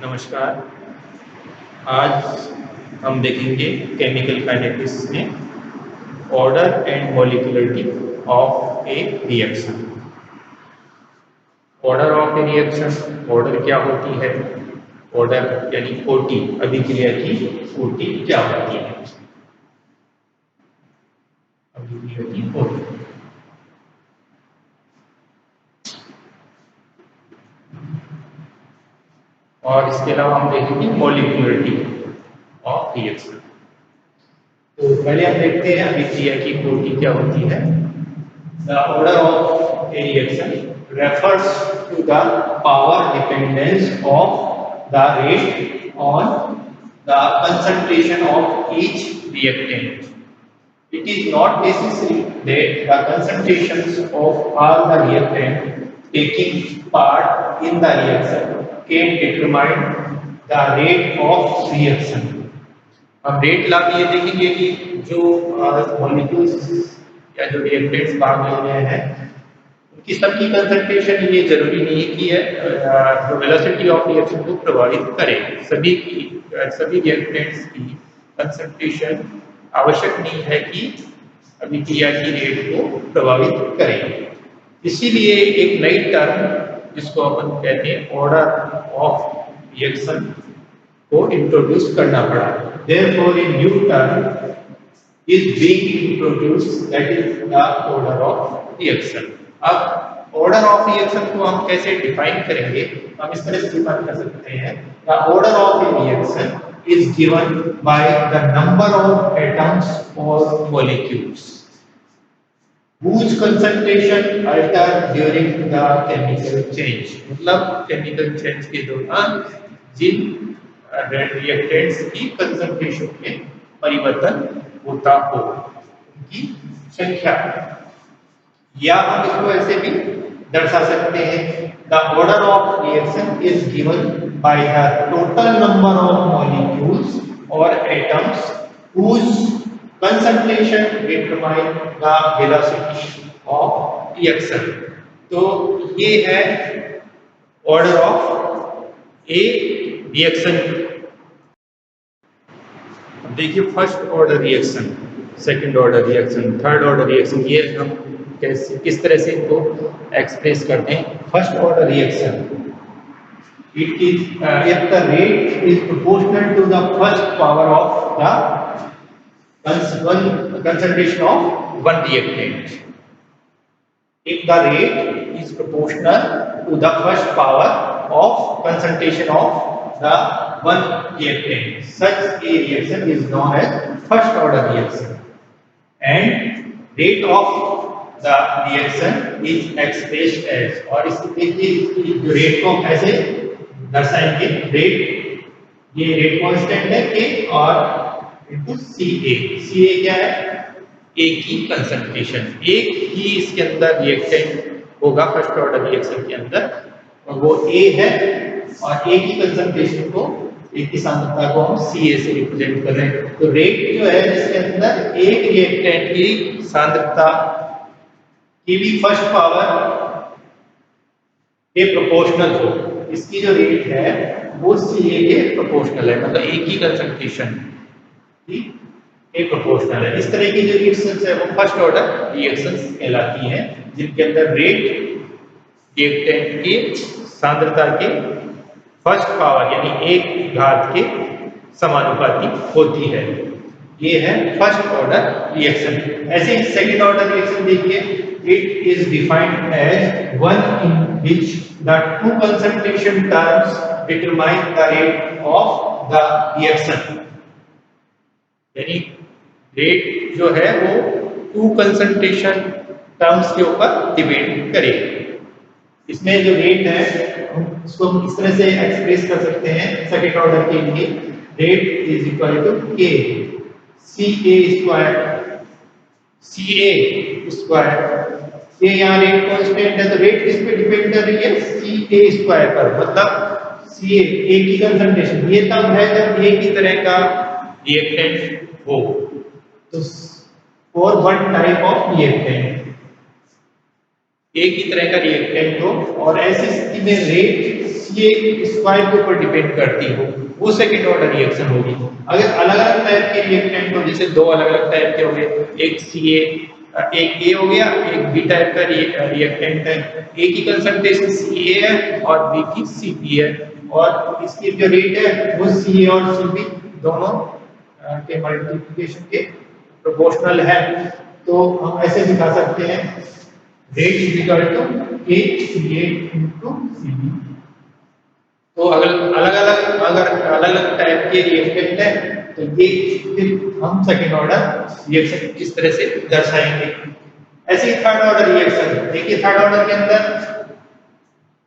नमस्कार। आज हम देखेंगे केमिकल काइनेटिक्स में order and molecularity of A reaction. Order of A reaction, order क्या होती है? ऑर्डर यानी कोटि, अभिक्रिया की कोटि क्या होती है? अभिक्रिया की कोटि। और इसके अलावा हम देखेंगे मॉलिक्यूलरिटी ऑफ रिएक्शन। तो पहले हम देखते हैं अभिक्रिया की कोटि क्या होती है। The order of a reaction refers to the power dependence of the rate on the concentration of each reactant. It is not necessary that the concentrations of all the reactant taking part in the reaction can determine the rate of reaction. अब rate ला ये देखेंगे कि जो molecules या जो reactants भाग ले रहे हैं उनकी सबकी कंसंट्रेशन ये जरूरी नहीं है कि जो वेलोसिटी ऑफ रिएक्शन को प्रभावित करे। सभी रिएक्टेंट्स की कंसंट्रेशन आवश्यक नहीं है कि अभिक्रिया की रेट को प्रभावित करे। इसीलिए एक नई टर्म जिसको अपन कहते हैं ऑर्डर ऑफ रिएक्शन को इंट्रोड्यूस करना पड़ा। Therefore, a new term is being introduced, that is the order of reaction. अब order of reaction को हम कैसे डिफाइन करेंगे? हम इस तरह से डिफाइन कर सकते हैं। The order of a reaction is given by the number of atoms or molecules whose concentration alter during the chemical change. मतलब केमिकल चेंज के दौरान जिन रिएक्टेंट्स की कंसंट्रेशन में परिवर्तन होता हो उनकी संख्या, या हम इसको ऐसे भी दर्शा सकते हैं। The order of reaction is given by the total number of molecules और atoms whose concentration determine the velocity of reaction। तो ये है ऑर्डर ऑफ ए रिएक्शन। देखिए first order reaction, second order reaction, third order reaction, ये हम कैसे किस तरह से इनको एक्सप्रेस करते हैं। First order reaction, it is if the rate is proportional to the first power of the concentration of one reactant. If the rate is proportional to the first power of concentration of the one reactant, such a reaction is known as first order reaction, and rate of the reaction is expressed as, और इसकी देखिए जो rate को कैसे दर्शाएंगे। Rate, ये rate constant है के और इनटू सी ए क्या है? ए की कंसंट्रेशन। एक ही इसके अंदर रिएक्टेंट होगा फर्स्ट ऑर्डर रिएक्शन के अंदर और वो ए है, और ए की कंसंट्रेशन को, ए की सांद्रता को हम सी ए से रिप्रेजेंट कर रहे हैं। तो रेट जो है जिसके अंदर एक रिएक्टेंट की सांद्रता की भी फर्स्ट पावर के प्रोपोर्शनल हो, इसकी जो रेट है वो सी ए के प्रोपोर्शनल है, मतलब ए की कंसंट्रेशन एक प्रोपोर्शनल है। इस तरह की जो रिएक्शंस है वो फर्स्ट ऑर्डर रिएक्शंस कहलाती हैं, जिनके अंदर रेट रिएक्टेंट की सांद्रता के फर्स्ट पावर यानी एक घात के समानुपाती होती है। ये है फर्स्ट ऑर्डर रिएक्शन। ऐसे ही सेकंड ऑर्डर रिएक्शन देखिए, it is defined as one in which the two concentration terms determine the rate of the reaction. यानी रेट जो है वो टू कंसंट्रेशन टर्म्स के ऊपर डिपेंड करेगी। इसमें जो रेट है उसको हम इस तरह से एक्सप्रेस कर सकते हैं सेकंड ऑर्डर के लिए। Rate is equal to K C A square, C A square. ये यहाँ रेट कांस्टेंट है तो रेट किस पे डिपेंड कर रही है? सी ए स्क्वायर पर, मतलब सी ए की कंसंट्रेशन। ये तब है जब ए की तरह का रिएक्टेंट हो, तो for one type of reactant, एक ही तरह का रिएक्टेंट हो, और ऐसी स्थिति में रेट उसके स्क्वायर के ऊपर डिपेंड करती हो, वो सेकंड ऑर्डर रिएक्शन होगी। अगर अलग अलग टाइप के रिएक्टेंट हो, जैसे दो अलग अलग टाइप के हो गए, एक सी ए, एक ए हो गया, एक बी टाइप का रिएक्टेंट है, ए की कंसंट्रेशन सी ए है और बी की सी बी है, और इसकी जो रेट है वो सी ए और सी बी दोनों के मल्टीप्लिकेशन के प्रोपोर्शनल है। तो हम ऐसे दिखा सकते हैं rate is equal to A C A into C B. तो अगर अलग अलग टाइप के रिएक्टेंट है तो ये फिर हम सेकेंड ऑर्डर रिएक्शन इस तरह से दर्शाएंगे। ऐसे ही थर्ड ऑर्डर रिएक्शन, देखिए थर्ड ऑर्डर के अंदर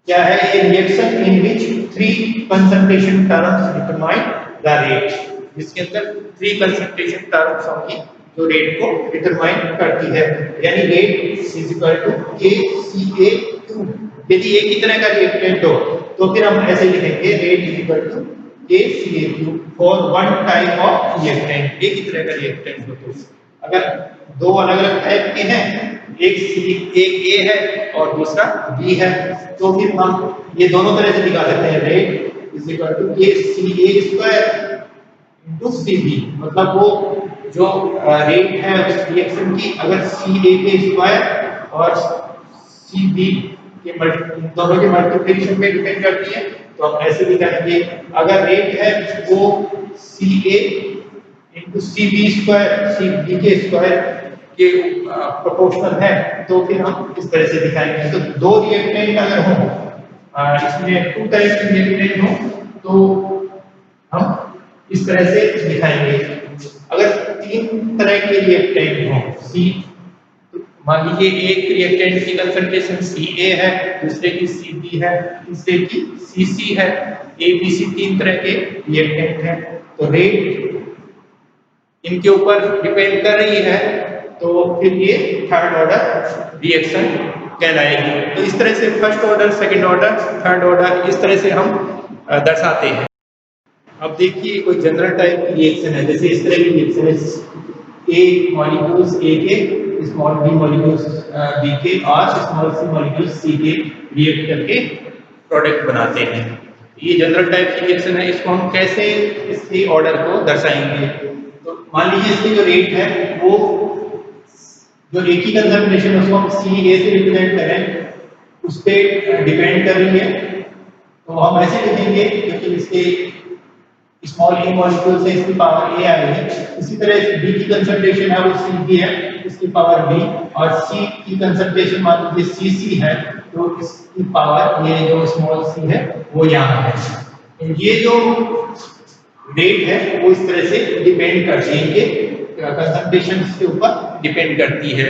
क्या है, ये reaction in which three concentration terms determine the rate, जिसके अंदर थ्री कंसंट्रेशन टर्म्स होंगी जो रेट को डिटरमाइन करती है, यानी rate is equal to K C A Q. यदि एक ही तरह का रिएक्टेंट हो तो फिर हम ऐसे लिखेंगे rate is equal to K C A Q for one type of reactant. एक ही तरह का रिएक्टेंट हो तो अगर दो अलग अलग टाइप के हैं, एक ए है और दूसरा बी है, तो फिर हम ये दोनों तरह से दिखा सकते हैं rate is equal to K C A square into C B. मतलब वो जो रेट है उस रिएक्शन की अगर सी ए के स्क्वायर और सी बी के दोनों के मल्टीप्लिकेशन पे डिपेंड करती है, तो हम ऐसे दिखाएंगे अगर रेट है वो C A into C B square C B के स्क्वायर के प्रोपोर्शनल है, तो फिर हम इस तरह से दिखाएंगे। तो दो रिएक्टेंट अगर हो, इसमें टू टाइप के रिएक्टेंट हो, तो हम इस तरह से दिखाएंगे। अगर तीन तरह के रिएक्टेंट हो सी, मान लीजिए एक रिएक्टेंट की कंसंट्रेशन सी ए है, दूसरे की सी बी है, तीसरे की सी सी है, ए बी सी तीन तरह के रिएक्टेंट हैं, तो रेट इनके ऊपर डिपेंड कर रही है, तो फिर ये थर्ड ऑर्डर रिएक्शन कहलाएगी। तो इस तरह से first order, second order, third order इस तरह से हम दर्शाते हैं। अब देखिए कोई जनरल टाइप की रिएक्शन है, जैसे इस तरह की रिएक्शन है, ए मॉलिक्यूल्स ए के स्मॉल बी मॉलिक्यूल्स बी के और स्मॉल सी मॉलिक्यूल्स सी के रिएक्ट करके प्रोडक्ट बनाते हैं। ये जनरल टाइप की रिएक्शन है, इसको हम कैसे इसके ऑर्डर को दर्शाएंगे। तो मान लीजिए इसकी जो रेट है वो जो ए की कंसंट्रेशन उसको हम सी ए से रिप्रेजेंट करें, उस पर डिपेंड कर रही है, तो हम ऐसे लिखेंगे क्योंकि इसके स्मॉल ए मॉलिक्यूल से इसकी पावर ए आएगी। इसी तरह बी की कंसंट्रेशन है वो सी बी है, इसकी पावर बी, और सी की कंसंट्रेशन मान लीजिए सी सी है, तो इसकी पावर ये जो स्मॉल सी है वो यहाँ है। तो ये जो रेट है वो इस तरह से डिपेंड करती है, ये कंसंट्रेशन के ऊपर डिपेंड करती है,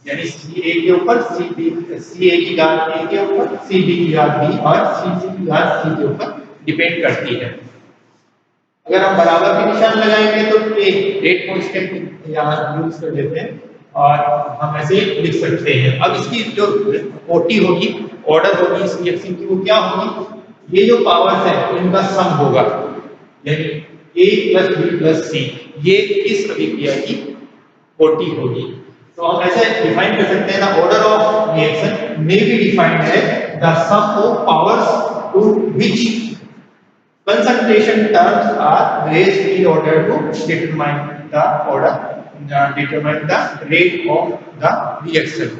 यानी सी ए के ऊपर सी बी, सी ए की घात ए के ऊपर सी बी की घात बी और सी सी की घात सी के ऊपर डिपेंड करती है। अगर हम बराबर के निशान लगाएंगे तो ए रेट कांस्टेंट यहाँ यूज कर लेते हैं और हम ऐसे लिख सकते हैं। अब इसकी जो ओटी होगी, ऑर्डर होगी इस रिएक्शन की, वो क्या होगी, ये जो पावर्स है इनका सम होगा, यानी a plus b plus c, ये इस अभिक्रिया की ओटी होगी। तो हम ऐसे डिफाइन कर सकते हैं ना, order of reaction may be defined as the sum of powers to which concentration terms are raised in order to determine the order, determine the rate of the reaction।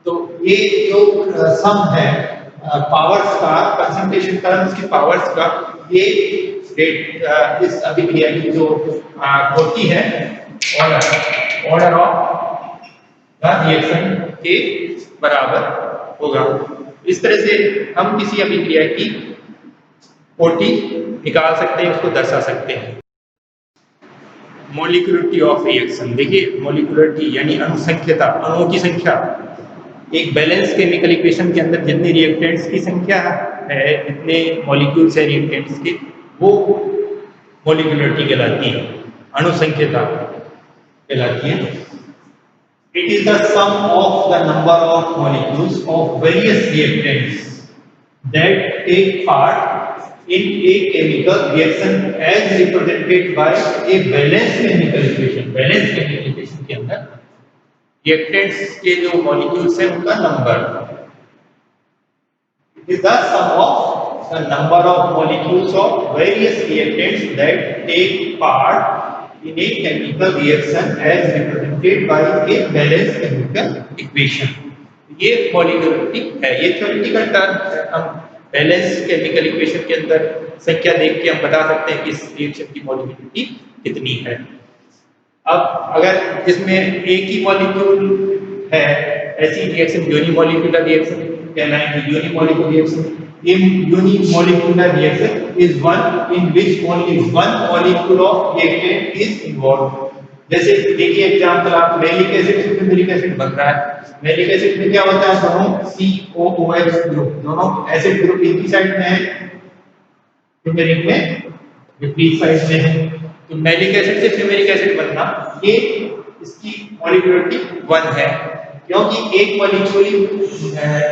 तो ये जो सम है पावर्स का, concentration terms की powers का, ये rate इस अभिक्रिया की जो होती है ऑर्डर ऑफ द रिएक्शन के बराबर होगा। इस तरह से हम किसी अभिक्रिया की ओटी निकाल सकते हैं, उसको दर्शा सकते हैं। मोलिकुलरिटी ऑफ रिएक्शन, देखिए मोलिकुलरिटी यानी अनुसंख्यता, अणुओं की संख्या। एक बैलेंस केमिकल इक्वेशन के अंदर जितने रिएक्टेंट्स की संख्या है, जितने मॉलिक्यूल्स है रिएक्टेंट्स के, वो मोलिकुलरिटी कहलाती है, अणुसंख्यता कहलाती है। It is the sum of the number of molecules of various reactants that take part in a chemical reaction as represented by a balanced chemical equation। balanced chemical equation के अंदर reactants के जो molecules हैं उनका number, it is the sum of the number of molecules of various reactants that take part in a chemical reaction as represented by a balanced chemical equation. ये molecularity है, ये theoretical term है। हम balance chemical equation के अंदर संख्या देख के हम बता सकते हैं कि इस रिएक्शन की मॉलिक्यूलरिटी कितनी है। अब अगर इसमें एक ही मॉलिक्यूल है, ऐसी रिएक्शन यूनिमॉलिक्यूलर रिएक्शन कहलाएंगे। Unimolecular reaction, unimolecular reaction is one in which only one molecule of reactant is involved। जैसे देखिए एग्जांपल, आप मैलिक एसिड से फ्यूमेरिक एसिड बन रहा है। मैलिक एसिड में क्या होता है, दोनों COOH ग्रुप, दोनों एसिड ग्रुप एक ही साइड में है, फ्यूमेरिक में विपरीत साइड में है। तो मैलिक एसिड से फ्यूमेरिक एसिड बनना, ये इसकी मॉलिक्यूलरिटी 1 है, क्योंकि एक मॉलिक्यूल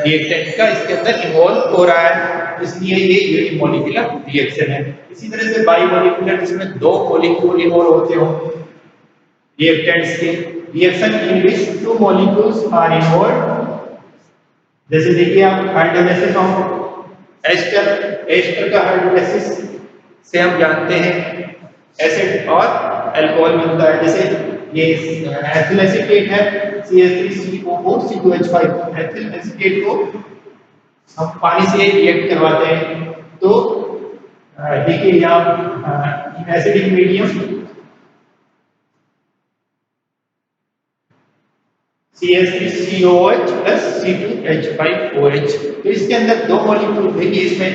रिएक्टेंट का इसके अंदर इन्वॉल्व हो रहा है, इसलिए ये यूनिमॉलिक्यूलर रिएक्शन है। इसी तरह से बाइमॉलिक्यूलर, जिसमें दो मॉलिक्यूल इन्वॉल्व होते हो रिएक्टेंट्स के, reaction in which two molecules are involve. जैसे देखिए आप हाइड्रोलाइसिस ऑफ एस्टर, एस्टर का हाइड्रोलाइसिस से हम जानते हैं एसिड और अल्कोहल बनता है। जैसे ये एथिल एसीटेट है, CH3COO C2H5। एथिल एसीटेट को हम पानी से रिएक्ट करवाते हैं, तो देखिए यहाँ acidic medium CH3COOH plus C2H5OH। तो इसके अंदर दो मॉलिक्यूल, देखिए इसमें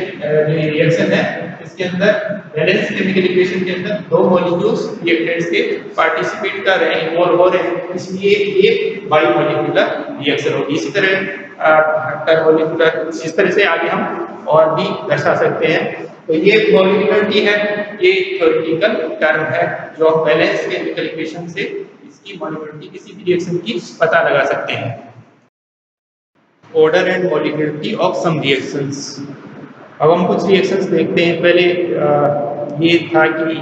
रिएक्शन है, इसके अंदर बैलेंस केमिकल इक्वेशन के अंदर दो मॉलिक्यूल्स रिएक्टेंट्स के पार्टिसिपेट कर रहे हैं, इन्वॉल्व हो रहे हैं, इसलिए ये बाइमॉलिक्यूलर रिएक्शन होगी। इसी तरह इंटरमॉलिक्यूलर, इस तरह से आगे हम और भी दर्शा सकते हैं। तो ये मॉलिक्यूलरिटी है, ये थ्योरेटिकल टर्म है जो हम बैलेंस केमिकल इक्वेशन से इसकी मॉलिक्यूलरिटी किसी भी रिएक्शन की पता लगा सकते हैं। Order and molecularity of some reactions. अब हम कुछ रिएक्शंस देखते हैं। पहले ये था कि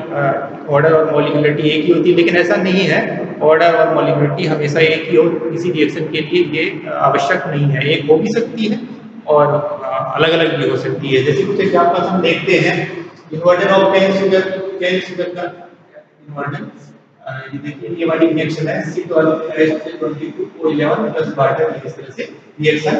ऑर्डर और मॉलिक्यूलरिटी एक ही होती है, लेकिन ऐसा नहीं है। ऑर्डर और मॉलिक्यूलरिटी हमेशा एक ही हो, किसी रिएक्शन के लिए ये आवश्यक नहीं है। एक हो भी सकती है और अलग अलग भी हो सकती है। जैसे कुछ एग्जांपल्स हम देखते हैं, इन्वर्जन ऑफ कैन शुगर का इन्वर्जन, ये देखिए ये वाली रिएक्शन है C12H22O11 प्लस वाटर, इस तरह से रिएक्शन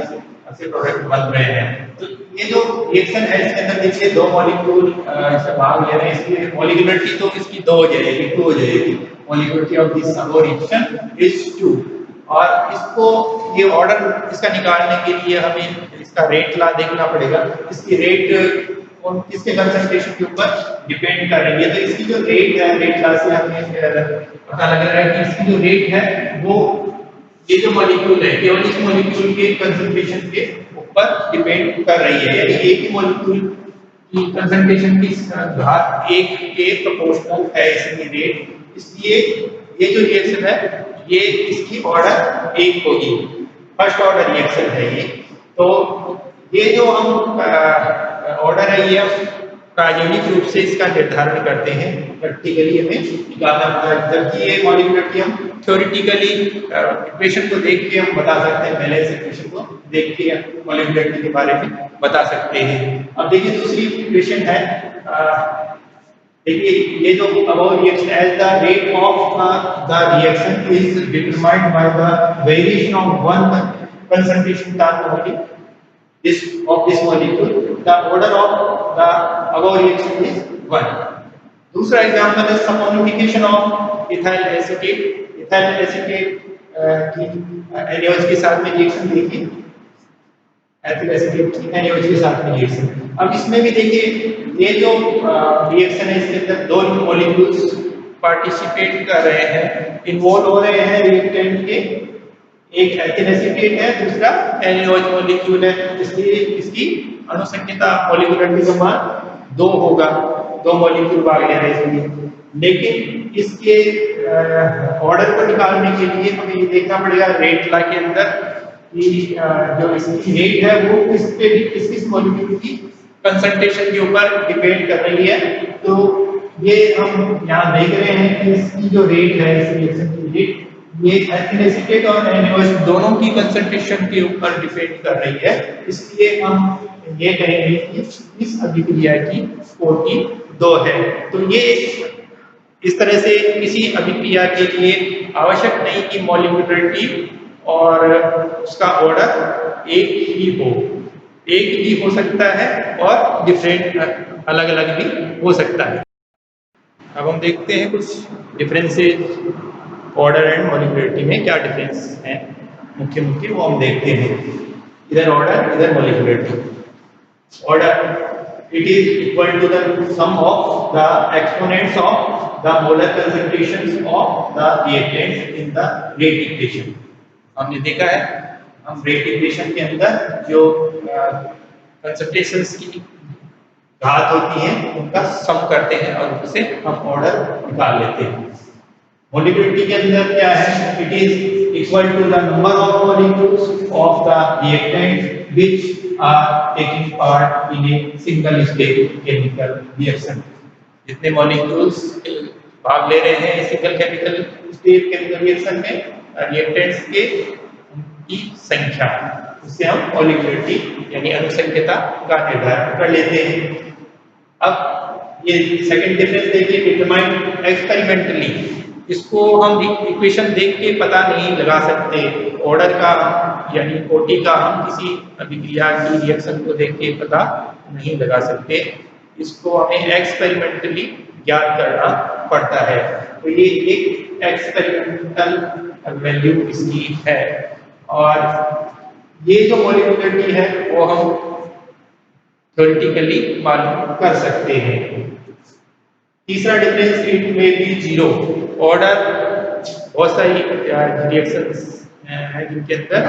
से प्रोडक्ट बन रहे हैं। तो ये जो रिएक्शन है इसके अंदर देखिए दो मॉलिक्यूल इससे भाग ले रहे हैं, इसलिए मॉलिक्यूलरिटी तो इसकी 2 हो जाएगी, 2 हो जाएगी। Molecularity of this reaction is 2। और इसको ये ऑर्डर इसका निकालने के लिए हमें इसका रेट ला देखना पड़ेगा। इसकी रेट और इसके कंसंट्रेशन के ऊपर डिपेंड कर रही है। तो इसकी जो रेट है, रेट ला से हमें पता लग रहा है कि इसकी जो रेट है वो ये जो मॉलिक्यूल है केवल इस मॉलिक्यूल के कंसंट्रेशन के ऊपर डिपेंड कर रही है। यानी एक ही मॉलिक्यूल की कंसंट्रेशन की घात 1 के प्रोपोर्शनल है इसकी रेट, इसलिए ये जो रिएक्शन है ये इसकी ऑर्डर 1 होगी, फर्स्ट ऑर्डर रिएक्शन है ये। तो ये जो हम ऑर्डर है ये हम प्रायोगिक रूप से इसका निर्धारण करते हैं, प्रैक्टिकली हमें निकालना पड़ता है। जबकि ये मॉलिक्यूलरिटी हम थ्योरेटिकली इक्वेशन को देख के हम बता सकते हैं, बैलेंस इक्वेशन को देख के मॉलिक्यूलरिटी के बारे में बता सकते हैं। अब देखिए दूसरी इक्वेशन है, देखिए ये जो about reaction as the rate of the reaction is determined by the variation of one concentration molecule this of this molecule, the order of the above reaction is 1। दूसरा एग्जांपल है saponification of ethyl acetate. Ethyl acetate की NaOH के साथ में reaction देखिए, ethyl acetate की NaOH के साथ में रिएक्शन। अब इसमें भी देखिए ये जो रिएक्शन है इसके अंदर दो मॉलिक्यूल्स पार्टिसिपेट कर रहे हैं, इन्वॉल्व हो रहे हैं रिएक्टेंट के। एक एथिल एसीटेट है, दूसरा NaOH मॉलिक्यूल है, इसलिए इसकी अणुसंख्यता मॉलिक्यूलरिटी का मान 2 होगा, 2 मॉलिक्यूल भाग ले रहे हैं इसलिए। लेकिन इसके ऑर्डर को निकालने के लिए हमें ये देखना पड़ेगा रेट ला के अंदर कि जो इसकी रेट है वो किस मॉलिक्यूल की कंसंट्रेशन के ऊपर डिपेंड कर रही है। तो ये हम यहाँ देख रहे हैं कि इसकी जो रेट है, इस रिएक्शन की रेट, ये एथिल एसीटेट और NaOH दोनों की कंसंट्रेशन के ऊपर डिपेंड कर रही है, इसलिए हम ये कहेंगे कि इस अभिक्रिया की कोटि 2 है। तो ये इस तरह से किसी अभिक्रिया के लिए आवश्यक नहीं कि मॉलिक्यूलरिटी और उसका ऑर्डर एक ही हो, एक ही हो सकता है और डिफरेंट अलग अलग भी हो सकता है। अब हम देखते हैं कुछ डिफरेंसेस ऑर्डर एंड मॉलिक्यूलरिटी में क्या डिफरेंस है, मुख्य मुख्य वो हम देखते हैं। इधर ऑर्डर, इधर molecularity. Order, it is equal to the sum of the exponents of the molar concentrations of the reactants in the rate equation. हमने देखा है हम रेट इक्वेशन के अंदर जो कंसंट्रेशंस की घात होती है उनका सम करते हैं और उससे हम ऑर्डर निकाल लेते हैं। मॉलिक्यूलरिटी के अंदर क्या है, it is equal to the number of molecules of the reactant which are taking part in a single stage chemical reaction. जितने मॉलिक्यूल्स भाग ले रहे हैं single chemical stage chemical reaction में रिएक्टेंट्स के की संख्या, उससे हम मॉलिक्यूलरिटी यानी अनुसंख्यता का निर्धारण कर लेते हैं। अब ये सेकंड डिफरेंस देखिए, डिटरमाइन एक्सपेरिमेंटली। इसको हम इक्वेशन देख के पता नहीं लगा सकते। ऑर्डर का यानी कोटि का हम किसी अभिक्रिया की रिएक्शन को देख के पता नहीं लगा सकते, इसको हमें एक्सपेरिमेंटली ज्ञात करना पड़ता है। तो ये एक एक्सपेरिमेंटल वैल्यू इसकी है और ये जो मॉलिक्यूलरिटी है वो हम थ्योरेटिकली मालूम कर सकते हैं। तीसरा डिफरेंस, इट में बी जीरो। ऑर्डर बहुत सारी रिएक्शंस हैं जिनके अंदर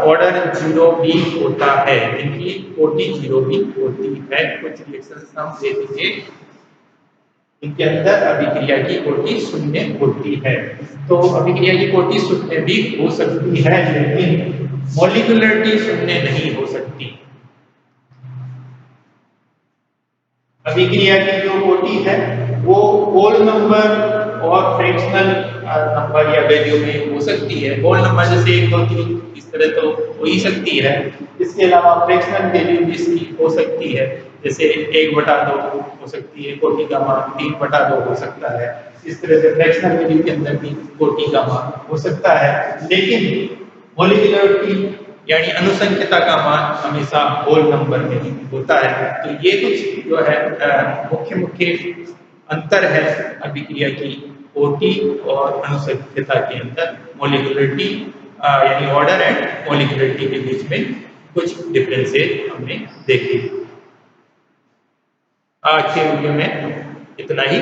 ऑर्डर जीरो भी होता है, जिनकी कोटि जीरो भी होती है। कुछ रिएक्शंस हम देखेंगे इनके अंदर अभिक्रिया की कोटि शून्य होती है। तो अभिक्रिया की कोटि शून्य भी हो सकती है लेकिन मॉलिक्यूलरिटी शून्य नहीं हो सकती। अभिक्रिया की जो कोटि है वो होल नंबर और फ्रैक्शनल नंबर या वैल्यू में हो सकती है। होल नंबर जैसे 1 2 3 इस तरह तो हो ही सकती है। इसके अलावा फ्रैक्शनल वैल्यू भी इसकी हो सकती है, जैसे 1/2 हो सकती है, कोटि का मान 3/2 हो सकता है। इस तरह से फ्रैक्शनल वैल्यू के अंदर भी कोटि का मान हो सकता है, लेकिन मॉलिक्यूलरिटी यानी अनुसंख्यता का मान हमेशा होल नंबर में ही होता है। तो ये कुछ जो है मुख्य मुख्य अंतर है अभिक्रिया की कोटि और अनुसंख्यता के अंदर। मॉलिक्यूलरिटी यानी ऑर्डर एंड मॉलिक्यूलरिटी के बीच में कुछ डिफरेंसेस हमने देखे। आज के वीडियो में इतना ही।